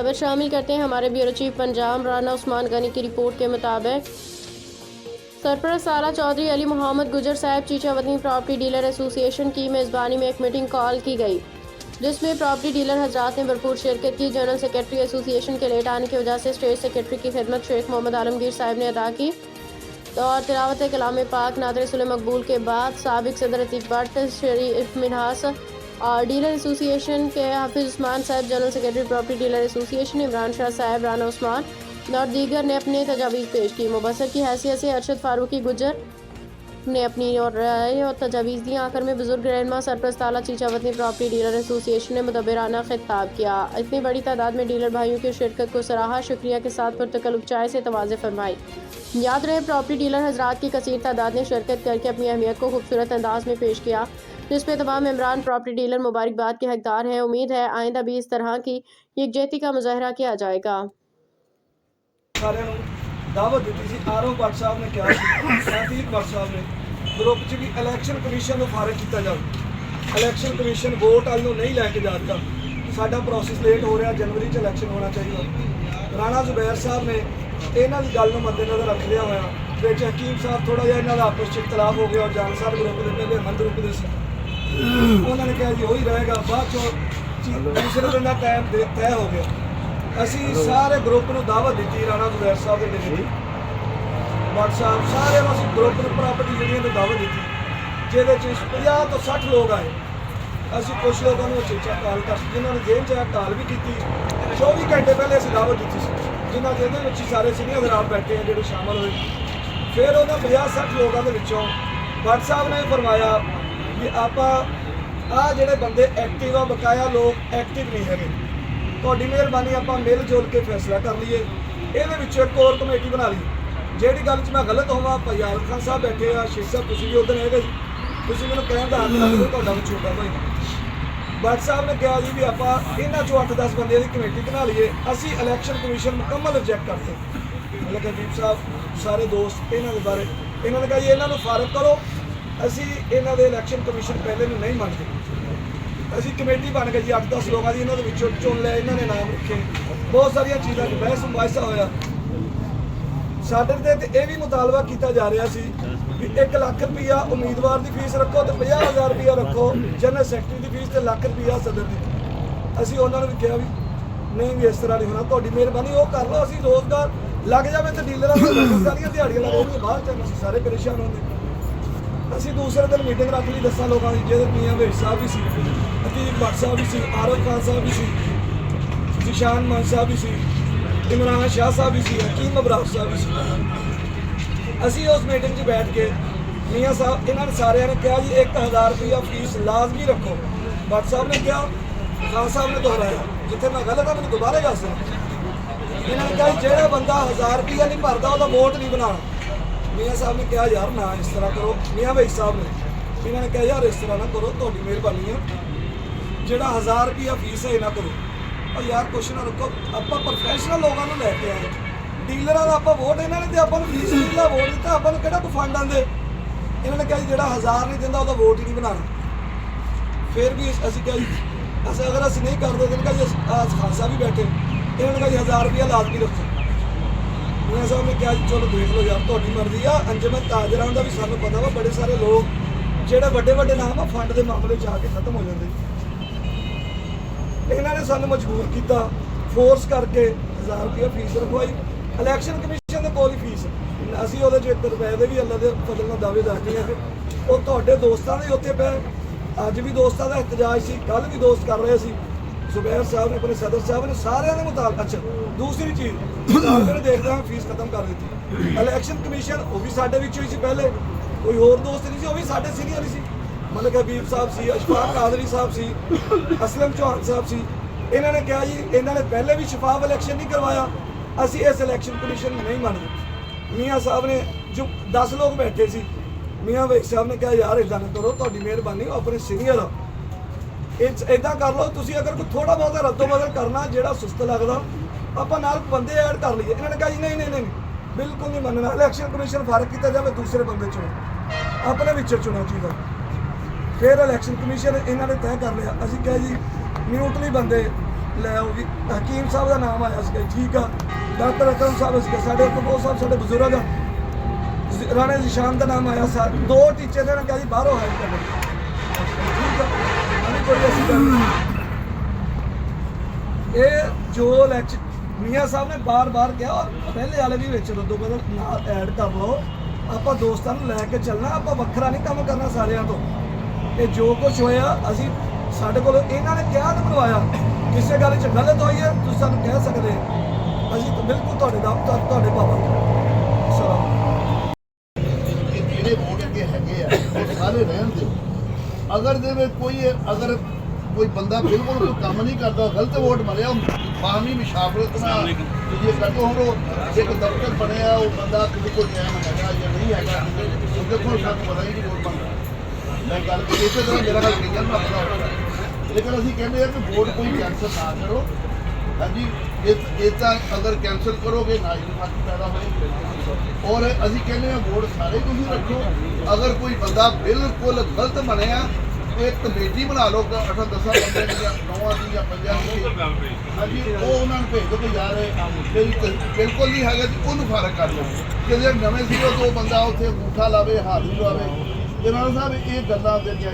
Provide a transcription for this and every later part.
खबर शामिल करते हैं हमारे ब्यूरो चीफ पंजाब राना उस्मान गनी की रिपोर्ट के मुताबिक सरपरस्त आला चौधरी अली मोहम्मद गुजर साहब चीचा वतनी प्रॉपर्टी डीलर एसोसिएशन की मेज़बानी में एक मीटिंग कॉल की गई, जिसमें प्रॉपर्टी डीलर हजरात ने भरपूर शिरकत की। जनरल सेक्रेटरी एसोसिएशन के लेट आने की वजह से स्टेट सेक्रेटरी की खिदमत शेख मोहम्मद आलमगीर साहब ने अदा की और तिलावत कलाम पाक नादर सुले मकबूल के बाद साबिक सदर अतीक भट्ट, शरीफ मिनहास और डीलर एसोसिएशन के हाफिज उस्मान साहब, general secretary property dealer association Imran Shah साहब, राना उस्मान और दीगर ने अपने तजावीज़ पेश की। मुबसर की हैसियत से अरशद फारूकी गुजर ने अपनी और राय और तजावीज़ दी। आखिर में बुजुर्ग रहनमा सरपरस्त आला चीचा वतनी प्रॉपर्टी डीलर एसोसिएशन ने मुदब्बिराना खिताब किया। इतनी बड़ी तादाद में डीलर भाइयों की शिरकत को सराहा, शुक्रिया के साथ पुरतकल्लुफ़ चाय से तवाज़े फरमाई। याद रहे, प्रॉपर्टी डीलर हजरात की कसीर तादाद ने शिरकत करके अपनी अहमियत को खूबसूरत अंदाज में पेश किया, जिस पर तमाम मेम्बरान प्रॉपर्टी डीलर मुबारकबाद के हकदार हैं। उम्मीद है आइंदा भी इस तरह की यकजहती का मुजाहरा किया जाएगा। ਸਾਰਿਆਂ ਨੂੰ ਦਾਵਤ ਦਿੱਤੀ ਸੀ। ਆਰਓ ਭੱਟ ਸਾਹਿਬ ਨੇ ਕਿਹਾ ਸੀ, ਅਤੀਕ ਭੱਟ ਸਾਹਿਬ ਨੇ ਗਰੁੱਪ 'ਚ ਵੀ ਇਲੈਕਸ਼ਨ ਕਮਿਸ਼ਨ ਨੂੰ ਫਾਰਗ ਕੀਤਾ ਜਾਵੇ। ਇਲੈਕਸ਼ਨ ਕਮਿਸ਼ਨ ਵੋਟ ਵੱਲ ਨੂੰ ਨਹੀਂ ਲੈ ਕੇ ਜਾਂਦਾ, ਸਾਡਾ ਪ੍ਰੋਸੈਸ ਲੇਟ ਹੋ ਰਿਹਾ, ਜਨਵਰੀ 'ਚ ਇਲੈਕਸ਼ਨ ਹੋਣਾ ਚਾਹੀਦਾ। ਰਾਣਾ ਜ਼ੁਬੈਰ ਸਾਹਿਬ ਨੇ ਇਹਨਾਂ ਦੀ ਗੱਲ ਨੂੰ ਮੱਦੇਨਜ਼ਰ ਰੱਖਦਿਆਂ ਹੋਇਆ ਵਿੱਚ ਹਕੀਮ ਸਾਹਿਬ ਥੋੜਾ ਜਿਹਾ ਇਹਨਾਂ ਦਾ ਆਪਸ 'ਚ ਇਖਤਲਾਫ ਹੋ ਗਿਆ ਔਰ ਜਾਨ ਸਾਹਿਬ ਗਰੁੱਪ ਦੇ ਪਹਿਲੇ ਹਮਦ ਗਰੁੱਪ ਦੇ ਸੀ, ਉਹਨਾਂ ਨੇ ਕਿਹਾ ਜੀ ਉਹੀ ਰਹੇਗਾ। ਬਾਅਦ 'ਚੋਂ ਦੂਸਰੇ ਦਿਨ ਦਾ ਟਾਈਮ ਤੈਅ ਹੋ ਗਿਆ। ਅਸੀਂ ਸਾਰੇ ਗਰੁੱਪ ਨੂੰ ਦਾਵਤ ਦਿੱਤੀ, ਰਾਣਾ ਜ਼ੁਬੈਰ ਸਾਹਿਬ ਦੇ ਡੇਰੇ ਦੀ ਭੱਟ ਸਾਹਿਬ ਸਾਰਿਆਂ ਨੂੰ ਅਸੀਂ ਗਰੁੱਪ ਨੂੰ ਪ੍ਰਾਪਰਟੀ ਯੂਨੀਅਨ ਨੂੰ ਦਾਵਤ ਦਿੱਤੀ, ਜਿਹਦੇ 'ਚ 50 ਤੋਂ 60 ਲੋਕ ਆਏ। ਅਸੀਂ ਕੁਛ ਲੋਕਾਂ ਨੂੰ ਚੇਚਾ ਕਾਲ ਕਰ ਜਿਨ੍ਹਾਂ ਨੇ ਜੇਲ੍ਹ 'ਚ ਕਾਲ ਵੀ ਕੀਤੀ। 24 ਘੰਟੇ ਪਹਿਲੇ ਅਸੀਂ ਦਾਵਤ ਦਿੱਤੀ ਸੀ, ਜਿਨ੍ਹਾਂ ਦੇ ਇਹਦੇ ਵਿੱਚ ਸਾਰੇ ਸੀਨੀਅਰ ਹਜ਼ਰਾਤ ਬੈਠੇ ਆ ਜਿਹੜੇ ਸ਼ਾਮਲ ਹੋਏ। ਫਿਰ ਉਹਨਾਂ 50-60 ਲੋਕਾਂ ਦੇ ਵਿੱਚੋਂ ਭੱਟ ਸਾਹਿਬ ਨੇ ਫਰਮਾਇਆ ਵੀ ਆਪਾਂ ਆਹ ਜਿਹੜੇ ਬੰਦੇ ਐਕਟਿਵ ਆ, ਬਕਾਇਆ ਲੋਕ ਐਕਟਿਵ ਨਹੀਂ ਹੈਗੇ, ਤੁਹਾਡੀ ਮਿਹਰਬਾਨੀ ਆਪਾਂ ਮਿਲ ਜੁਲ ਕੇ ਫੈਸਲਾ ਕਰ ਲਈਏ, ਇਹਦੇ ਵਿੱਚ ਇੱਕ ਹੋਰ ਕਮੇਟੀ ਬਣਾ ਲਈ। ਜਿਹੜੀ ਗੱਲ 'ਚ ਮੈਂ ਗਲਤ ਹੋਵਾਂ, ਭਾਈ ਆਲਮ ਖਾਨ ਸਾਹਿਬ ਬੈਠੇ ਆ, ਸ਼ੇਖ ਸਾਹਿਬ ਤੁਸੀਂ ਵੀ ਉੱਧਰ ਹੈਗੇ ਜੀ, ਤੁਸੀਂ ਮੈਨੂੰ ਕਹਿਣ ਦਾ ਹੱਕ ਰੱਖਦੇ, ਤੁਹਾਡਾ ਵੀ ਛੋਟਾ ਭਾਈ। ਭੱਟ ਸਾਹਿਬ ਨੇ ਕਿਹਾ ਜੀ ਵੀ ਆਪਾਂ ਇਹਨਾਂ 'ਚੋਂ 8-10 ਬੰਦਿਆਂ ਦੀ ਕਮੇਟੀ ਬਣਾ ਲਈਏ। ਅਸੀਂ ਇਲੈਕਸ਼ਨ ਕਮਿਸ਼ਨ ਮੁਕੰਮਲ ਰਿਜੈਕਟ ਕਰਤੇ। ਮਤਲਬ ਹਬੀਬ ਸਾਹਿਬ ਸਾਰੇ ਦੋਸਤ ਇਹਨਾਂ ਦੇ ਬਾਰੇ ਇਹਨਾਂ ਨੇ ਕਿਹਾ ਜੀ ਇਹਨਾਂ ਨੂੰ ਫਾਰਗ ਕਰੋ, ਅਸੀਂ ਇਹਨਾਂ ਦੇ ਇਲੈਕਸ਼ਨ ਕਮਿਸ਼ਨ ਪਹਿਲੇ ਨੂੰ ਨਹੀਂ ਮੰਨਦੇ। ਅਸੀਂ ਕਮੇਟੀ ਬਣ ਗਈ ਜੀ 8-10 ਲੋਕਾਂ ਦੀ, ਇਹਨਾਂ ਦੇ ਵਿੱਚੋਂ ਚੁਣ ਲਿਆ, ਇਹਨਾਂ ਨੇ ਨਾਮ ਰੱਖੇ, ਬਹੁਤ ਸਾਰੀਆਂ ਚੀਜ਼ਾਂ 'ਚ ਬਹਿਸ ਮੁਬਾਹਿਸਾ ਹੋਇਆ। ਸਾਡੇ ਤੇ ਇਹ ਵੀ ਮੁਤਾਲਬਾ ਕੀਤਾ ਜਾ ਰਿਹਾ ਸੀ ਵੀ 1 ਲੱਖ ਰੁਪਈਆ ਉਮੀਦਵਾਰ ਦੀ ਫੀਸ ਰੱਖੋ ਤੇ 50,000 ਰੁਪਈਆ ਰੱਖੋ ਜਨਰਲ ਸੈਕਟਰੀ ਦੀ ਫੀਸ ਤੇ ਲੱਖ ਰੁਪਈਆ ਸਦਰ ਦੀ। ਅਸੀਂ ਉਹਨਾਂ ਨੂੰ ਵੀ ਕਿਹਾ ਵੀ ਨਹੀਂ ਵੀ ਇਸ ਤਰ੍ਹਾਂ ਨਹੀਂ ਹੋਣਾ, ਤੁਹਾਡੀ ਮਿਹਰਬਾਨੀ ਉਹ ਕਰ ਲਓ, ਅਸੀਂ ਰੋਜ਼ਗਾਰ ਲੱਗ ਜਾਵੇ ਤੇ ਡੀਲਰਾਂ ਨੂੰ ਸਾਰੀਆਂ ਦਿਹਾੜੀਆਂ ਲੱਗਣਗੀਆਂ, ਬਾਹਰ ਚੱਲ ਅਸੀਂ ਸਾਰੇ ਪਰੇਸ਼ਾਨ ਹੁੰਦੇ। ਅਸੀਂ ਦੂਸਰੇ ਦਿਨ ਮੀਟਿੰਗ ਰੱਖ ਲਈ 10 ਲੋਕਾਂ ਦੀ, ਜਿਹਦੇ ਮੀਆਂ ਵੇਖ ਸਾਹਿਬ ਵੀ ਸੀ, ਅਤੀਕ ਭੱਟ ਸਾਹਿਬ ਵੀ ਸੀ, ਆਰਫ ਖਾਨ ਸਾਹਿਬ ਵੀ ਸੀ, ਜਿਸ਼ਾਨ ਮਾਨ ਸਾਹਿਬ ਵੀ ਸੀ, ਇਮਰਾਨ ਸ਼ਾਹ ਸਾਹਿਬ ਵੀ ਸੀ, ਹਕੀਮ ਅਬਰਾਰ ਸਾਹਿਬ ਵੀ ਸੀ। ਅਸੀਂ ਉਸ ਮੀਟਿੰਗ 'ਚ ਬੈਠ ਕੇ ਮੀਆਂ ਸਾਹਿਬ ਇਹਨਾਂ ਨੇ ਸਾਰਿਆਂ ਨੇ ਕਿਹਾ ਜੀ 1000 ਰੁਪਈਆ ਫੀਸ ਲਾਜ਼ਮੀ ਰੱਖੋ। ਭੱਟ ਸਾਹਿਬ ਨੇ ਕਿਹਾ, ਖਾਨ ਸਾਹਿਬ ਨੇ ਦੁਹਰਾਇਆ, ਜਿੱਥੇ ਮੈਂ ਗਲਤ ਆ ਮੈਨੂੰ ਦੁਬਾਰਾ ਦੱਸ ਦਿਓ। ਇਹਨਾਂ ਨੇ ਕਿਹਾ ਜਿਹੜਾ ਬੰਦਾ 1000 ਰੁਪਈਆ ਨਹੀਂ ਭਰਦਾ ਉਹਦਾ ਵੋਟ ਨਹੀਂ ਬਣਾਉਣਾ। ਮੀਆਂ ਸਾਹਿਬ ਨੇ ਕਿਹਾ ਯਾਰ ਨਾ ਇਸ ਤਰ੍ਹਾਂ ਕਰੋ, ਮੀਆਂ ਵੇਖ ਸਾਹਿਬ ਨੇ ਇਹਨਾਂ ਨੇ ਕਿਹਾ ਯਾਰ ਇਸ ਤਰ੍ਹਾਂ ਨਾ ਕਰੋ, ਤੁਹਾਡੀ ਮਿਹਰਬਾਨੀ ਹੈ, ਜਿਹੜਾ 1000 ਰੁਪਈਆ ਫੀਸ ਹੈ ਇਹ ਨਾ ਕਰੋ। ਔਰ ਯਾਰ ਕੁਛ ਨਾ ਰੱਖੋ, ਆਪਾਂ ਪ੍ਰੋਫੈਸ਼ਨਲ ਲੋਕਾਂ ਨੂੰ ਲੈ ਕੇ ਆਏ, ਡੀਲਰਾਂ ਦਾ ਆਪਾਂ ਵੋਟ ਇਹਨਾਂ ਨੇ ਤੇ ਆਪਾਂ ਨੂੰ ਫੀਸ ਨਹੀਂ ਦਾ ਵੋਟ ਦਿੱਤਾ, ਆਪਾਂ ਨੂੰ ਕਿਹੜਾ ਕੋਈ ਫੰਡ ਆਉਂਦੇ। ਇਹਨਾਂ ਨੇ ਕਿਹਾ ਜੀ ਜਿਹੜਾ 1000 ਨਹੀਂ ਦਿੰਦਾ ਉਹਦਾ ਵੋਟ ਹੀ ਨਹੀਂ ਬਣਾਉਣਾ। ਫਿਰ ਵੀ ਅਸੀਂ ਕਿਹਾ ਜੀ ਅਗਰ ਅਸੀਂ ਨਹੀਂ ਕਰਦੇ ਤਾਂ ਕਿਹਾ ਜੀ ਖਾਨ ਸਾਹਿਬ ਵੀ ਬੈਠੇ, ਇਹਨਾਂ ਨੇ ਕਿਹਾ ਜੀ 1000 ਰੁਪਈਆ ਲਾਜ਼ਮੀ ਰੱਖੋ। ਮੀਆਂ ਸਾਹਿਬ ਨੇ ਕਿਹਾ ਜੀ ਚਲੋ ਦੇਖ ਲਓ ਯਾਰ ਤੁਹਾਡੀ ਮਰਜ਼ੀ ਆ। ਅੰਜਮਨ ਤਾਜਰਾਂ ਦਾ ਵੀ ਸਾਨੂੰ ਪਤਾ ਵਾ, ਬੜੇ ਸਾਰੇ ਲੋਕ ਜਿਹੜੇ ਵੱਡੇ ਨਾਮ ਆ ਫੰਡ ਦੇ ਮਾਮਲੇ 'ਚ ਆ ਕੇ ਖਤਮ ਹੋ ਜਾਂਦੇ। ਇਹਨਾਂ ਨੇ ਸਾਨੂੰ ਮਜਬੂਰ ਕੀਤਾ, ਫੋਰਸ ਕਰਕੇ 1000 ਰੁਪਇਆ ਫੀਸ ਰਖਵਾਈ। ਇਲੈਕਸ਼ਨ ਕਮਿਸ਼ਨ ਦੇ ਕੋਲ ਹੀ ਫੀਸ, ਅਸੀਂ ਉਹਦੇ 'ਚ 1 ਰੁਪਏ ਦੇ ਵੀ ਅੱਲਾ ਦੇ ਫਜ਼ਲ ਨਾਲ ਦਾਅਵੇ ਦੱਸਦੇ ਹਾਂ ਕਿ ਉਹ ਤੁਹਾਡੇ ਦੋਸਤਾਂ ਦੇ ਉੱਥੇ ਪਏ। ਅੱਜ ਵੀ ਦੋਸਤਾਂ ਦਾ ਇhtਜਾਜ ਸੀ, ਕੱਲ੍ਹ ਵੀ ਦੋਸਤ ਕਰ ਰਹੇ ਸੀ। ਜ਼ੁਬੈਰ ਸਾਹਿਬ ਨੇ, ਆਪਣੇ ਸਦਰ ਸਾਹਿਬ ਨੇ, ਸਾਰਿਆਂ ਦੇ ਮੁਤਾਬਕ। ਅੱਛਾ ਦੂਸਰੀ ਚੀਜ਼ ਮੈਨੂੰ ਦੇਖਦਾ ਹਾਂ ਫੀਸ ਖਤਮ ਕਰ ਦਿੱਤੀ। ਇਲੈਕਸ਼ਨ ਕਮਿਸ਼ਨ ਉਹ ਵੀ ਸਾਡੇ ਵਿੱਚੋਂ ਹੀ ਸੀ, ਪਹਿਲੇ ਕੋਈ ਹੋਰ ਦੋਸਤ ਨਹੀਂ ਸੀ, ਉਹ ਵੀ ਸਾਡੇ ਸੀਨੀਅਰ ਹੀ ਸੀ। ਮਲਕ ਹਬੀਬ ਸਾਹਿਬ ਸੀ, ਅਸ਼ਫਾਕ ਕਾਦਰੀ ਸਾਹਿਬ ਸੀ, ਅਸਲਮ ਚੌਹਾਨ ਸਾਹਿਬ ਸੀ। ਇਹਨਾਂ ਨੇ ਕਿਹਾ ਜੀ ਇਹਨਾਂ ਨੇ ਪਹਿਲੇ ਵੀ ਸ਼ਫਾਫ ਇਲੈਕਸ਼ਨ ਨਹੀਂ ਕਰਵਾਇਆ, ਅਸੀਂ ਇਸ ਇਲੈਕਸ਼ਨ ਕਮਿਸ਼ਨ ਨੂੰ ਨਹੀਂ ਮੰਨਦੇ। ਮੀਆਂ ਸਾਹਿਬ ਨੇ ਜੋ 10 ਲੋਕ ਬੈਠੇ ਸੀ, ਮੀਆਂ ਵੇਖ ਸਾਹਿਬ ਨੇ ਕਿਹਾ ਯਾਰ ਇੱਦਾਂ ਨਾ ਕਰੋ, ਤੁਹਾਡੀ ਮਿਹਰਬਾਨੀ, ਆਪਣੇ ਸੀਨੀਅਰ ਆ, ਇੱਦਾਂ ਕਰ ਲਓ ਤੁਸੀਂ, ਅਗਰ ਕੋਈ ਥੋੜਾ ਬਹੁਤਾ ਰੱਦੋ ਬਦਲ ਕਰਨਾ ਜਿਹੜਾ ਸੁਸਤ ਲੱਗਦਾ ਆਪਾਂ ਨਾਲ ਬੰਦੇ ਐਡ ਕਰ ਲਈਏ। ਇਹਨਾਂ ਨੇ ਕਿਹਾ ਜੀ ਨਹੀਂ ਬਿਲਕੁਲ ਨਹੀਂ ਮੰਨਣਾ, ਇਲੈਕਸ਼ਨ ਕਮਿਸ਼ਨ ਫਾਰਗ ਕੀਤਾ ਜਾਵੇ, ਦੂਸਰੇ ਬੰਦੇ ਚੁਣੋ, ਆਪਣੇ ਵਿੱਚੋਂ ਚੁਣਨਾ ਚਾਹੀਦਾ। ਫਿਰ ਇਲੈਕਸ਼ਨ ਕਮਿਸ਼ਨ ਇਹਨਾਂ ਨੇ ਤੈਅ ਕਰ ਲਿਆ। ਅਸੀਂ ਕਿਹਾ ਜੀ ਨਿਊਟਰਲੀ ਬੰਦੇ ਲੈ ਉਹ ਵੀ ਹਕੀਮ ਸਾਹਿਬ ਦਾ ਨਾਮ ਆਇਆ ਸੀਗਾ, ਠੀਕ ਆ। ਡਾਕਟਰ ਅਕਰਮ ਸਾਹਿਬ ਸੀਗੇ, ਸਾਡੇ ਕਪੂਰ ਸਾਹਿਬ ਸਾਡੇ ਬਜ਼ੁਰਗ ਆ। ਰਾਣੇ ਨਿਸ਼ਾਨ ਦਾ ਨਾਮ ਆਇਆ ਸਰ। 2 ਟੀਚਰ ਨੇ ਕਿਹਾ ਜੀ ਬਾਹਰੋਂ ਹਾਇਰ ਕਰਨਾ, ਠੀਕ ਆ। ਅਨੇ ਕੋਈ ਐਸੀ ਗੱਲ ਨਹੀਂ। ਇਹ ਜੋ ਲੈਕਚਰ ਮੀਆਂ ਸਾਹਿਬ ਨੇ ਬਾਰ-ਬਾਰ ਕਿਹਾ, ਔਰ ਪਹਿਲੇ ਵਾਲੇ ਵੀ ਵਿੱਚ ਦੋ ਨਾਲ ਐਡ ਕਰ ਲਓ। ਆਪਾਂ ਦੋਸਤਾਂ ਨੂੰ ਲੈ ਕੇ ਚੱਲਣਾ, ਆਪਾਂ ਵੱਖਰਾ ਨਹੀਂ ਕੰਮ ਕਰਨਾ ਸਾਰਿਆਂ ਤੋਂ। ਇਹ ਜੋ ਕੁਝ ਹੋਇਆ ਅਸੀਂ ਸਾਡੇ ਕੋਲ ਇਹਨਾਂ ਨੇ ਕਿਹਾ ਤੇ ਬਣਵਾਇਆ। ਕਿਸੇ ਗੱਲ 'ਚ ਗਲਤ ਹੋਈ ਹੈ ਤੁਸੀਂ ਸਾਨੂੰ ਕਹਿ ਸਕਦੇ, ਅਸੀਂ ਤਾਂ ਬਿਲਕੁਲ ਤੁਹਾਡੇ ਪਾਵਾਂਗੇ। ਸਲਾਮ। ਜਿਹੜੇ ਵੋਟ ਅੱਗੇ ਹੈਗੇ ਆ ਉਹ ਸਾਰੇ ਰਹਿਣ ਦਿਓ। ਅਗਰ ਦੇ ਵਿੱਚ ਕੋਈ ਬੰਦਾ ਬਿਲਕੁਲ ਕੋਈ ਕੰਮ ਨਹੀਂ ਕਰਦਾ, ਗਲਤ ਵੋਟ ਮਰਿਆ, ਬਾਹਮੀ ਮੁਸ਼ਾਵਰਤ ਨਾਲ ਇਹ ਕਰਦੋ। ਹੁਣ ਉਹ ਇੱਕ ਦਫ਼ਤਰ ਬਣਿਆ, ਉਹ ਬੰਦਾ ਕਿਸੇ ਕੋਲ ਟਾਈਮ ਹੈਗਾ ਜਾਂ ਨਹੀਂ ਹੈਗਾ, ਉਹ ਦੇਖੋ ਸਾਨੂੰ ਪਤਾ ਹੀ ਨਹੀਂ ਵੋਟ ਮੰਗਦਾ। ਮੈਂ ਗੱਲ ਕਰੀ ਇਸੇ ਤਰ੍ਹਾਂ ਮੇਰਾ ਗੱਲ ਕਈ ਨਾ ਪਤਾ, ਲੇਕਿਨ ਅਸੀਂ ਕਹਿੰਦੇ ਆ ਕਿ ਵੋਟ ਕੋਈ ਕੈਂਸਲ ਨਾ ਕਰੋ। ਹਾਂਜੀ, ਇਹ ਤਾਂ ਅਗਰ ਕੈਂਸਲ ਕਰੋਗੇ ਨਾ ਹੀ ਫਰਕ ਪੈਦਾ ਹੋਏਗਾ। ਔਰ ਅਸੀਂ ਕਹਿੰਦੇ ਆ ਵੋਟ ਸਾਰੇ ਤੁਸੀਂ ਰੱਖੋ। ਅਗਰ ਕੋਈ ਬੰਦਾ ਬਿਲਕੁਲ ਗਲਤ ਬਣਿਆ, ਇੱਕ ਕਮੇਟੀ ਬਣਾ ਲਓ 8-10 ਬੰਦੇ ਦੀ ਜਾਂ 9 ਦੀ ਜਾਂ 5 ਦੀ। ਹਾਂਜੀ, ਉਹ ਉਹਨਾਂ ਨੂੰ ਭੇਜ ਦਿਓ ਕਿ ਯਾਰ ਜਿਹੜੀ ਬਿਲਕੁਲ ਨਹੀਂ ਹੈਗਾ ਤੇ ਉਹਨੂੰ ਫਰਕ ਕਰ ਲਓ। ਕਿ ਜੇ ਨਵੇਂ ਸੀ ਉਹ ਬੰਦਾ ਉੱਥੇ ਅੰਗੂਠਾ ਲਾਵੇ, ਹਾਜ਼ਰੀ ਲਾਵੇ। ਜਨਾਬ ਸਾਹਿਬ ਇਹ ਗੱਲਾਂ ਜਿਹੜੀਆਂ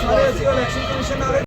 ਸਾਰੇ ਅਸੀਂ ਇਲੈਕਸ਼ਨ ਕਮਿਸ਼ਨ ਨਾਲ